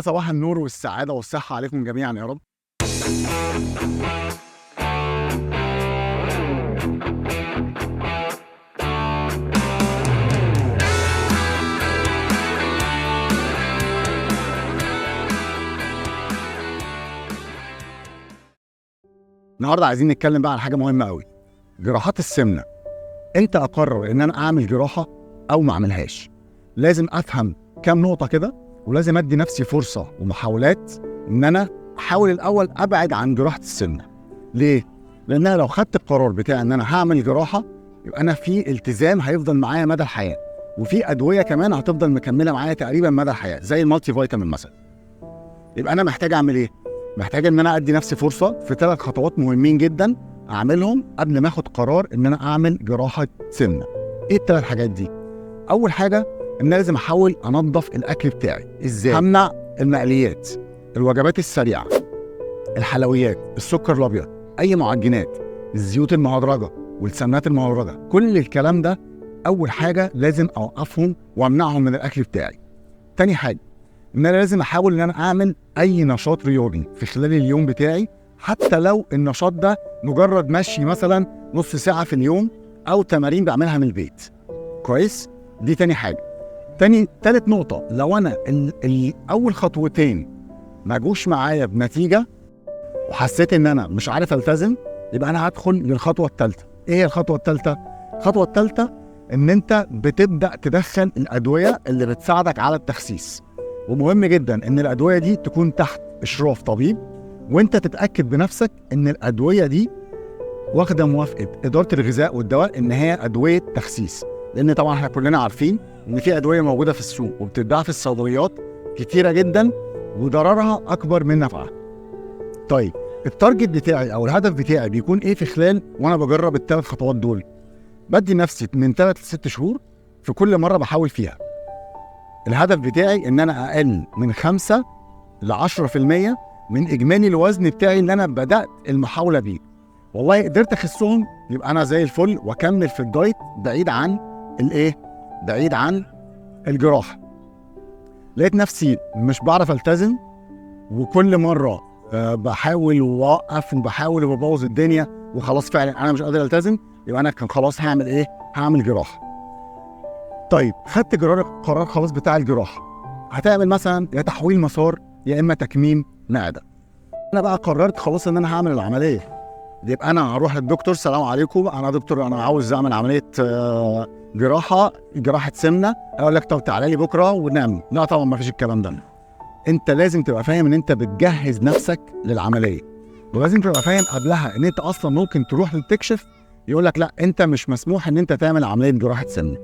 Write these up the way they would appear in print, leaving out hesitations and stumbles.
صباح النور والسعادة والصحة عليكم جميعا يا رب. النهارده عايزين نتكلم بقى عن حاجة مهمة قوي، جراحات السمنة. امتى اقرر ان انا اعمل جراحة او ما اعملهاش؟ لازم افهم كام نقطة كده، ولازم ادي نفسي فرصة ومحاولات ان انا احاول الاول ابعد عن جراحة السمنة. ليه؟ لان انا لو خدت القرار بتاع ان انا هعمل جراحة يبقى انا في التزام هيفضل معايا مدى الحياة، وفي ادوية كمان هتفضل مكملة معايا تقريبا مدى الحياة زي المالتي فيتامين مثلا. يبقى انا محتاج اعمل ايه؟ محتاج ان انا ادي نفسي فرصة في 3 خطوات مهمين جدا اعملهم قبل ما اخد قرار ان انا اعمل جراحة سمنة. ايه ال3 حاجات دي؟ اول حاجة ان أنا لازم احاول انظف الاكل بتاعي. ازاي؟ همنع المقليات، الوجبات السريعة، الحلويات، السكر الابيض، اي معجنات، الزيوت المهدرجة والسمنات المهدرجة، كل الكلام ده اول حاجة لازم اوقفهم وامنعهم من الاكل بتاعي. تاني حاجة ان انا لازم احاول ان انا اعمل اي نشاط رياضي في خلال اليوم بتاعي، حتى لو النشاط ده مجرد مشي مثلا نص ساعة في اليوم او تمارين بعملها من البيت. كويس؟ دي تاني حاجة. تالت نقطة، لو انا اول خطوتين ما جوش معايا بنتيجة وحسيت ان انا مش عارف التزم، يبقى انا هدخل للخطوة التالتة. ايه هي الخطوة التالتة؟ الخطوة التالتة ان انت بتبدأ تدخل الادوية اللي بتساعدك على التخسيس. ومهم جدا ان الادويه دي تكون تحت اشراف طبيب، وانت تتاكد بنفسك ان الادويه دي واخده موافقه اداره الغذاء والدواء ان هي ادويه تخسيس، لان طبعا احنا كلنا عارفين ان في ادويه موجوده في السوق وبتتباع في الصيدليات كتيره جدا وضررها اكبر من نفعها. طيب التارجت بتاعي او الهدف بتاعي بيكون ايه في خلال وانا بجرب ال3 خطوات دول؟ بدي نفسي من 3 ل6 شهور في كل مره بحاول فيها. الهدف بتاعي ان انا اقل من 5 ل 10% من اجمالي الوزن بتاعي اللي انا بدات المحاوله بيه. والله قدرت اخسهم يبقى انا زي الفل واكمل في الدايت بعيد عن بعيد عن الجراحه. لقيت نفسي مش بعرف التزم وكل مره بحاول واوقف وبحاول وببوظ الدنيا وخلاص فعلا انا مش قادر التزم، يبقى انا كان خلاص هعمل جراحه. طيب خدت قرار خلاص بتاع الجراحه، هتعمل مثلا يا تحويل مسار يا اما تكميم معده. انا بقى قررت خلاص ان انا هعمل العمليه، يبقى انا هروح للدكتور، السلام عليكم انا دكتور انا عاوز اعمل عمليه جراحه سمنه. اقول لك طب تعالى لي بكره ونعمل. لا طبعا ما فيش الكلام ده. انت لازم تبقى فاهم ان انت بتجهز نفسك للعمليه، ولازم تبقى فاهم قبلها ان انت اصلا ممكن تروح تكشف يقول لك لا انت مش مسموح ان انت تعمل عمليه جراحه سمنه.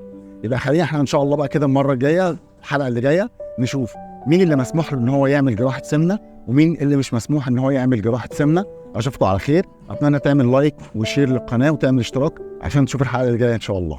يبقى خلينا احنا ان شاء الله بقى كده المره الجايه الحلقه اللي جايه نشوف مين اللي مسموح له ان هو يعمل جراحه سمنه ومين اللي مش مسموح ان هو يعمل جراحه سمنه. اشوفكم على خير، اتمنى تعمل لايك وشير للقناه وتعمل اشتراك عشان تشوف الحلقه اللي جايه ان شاء الله.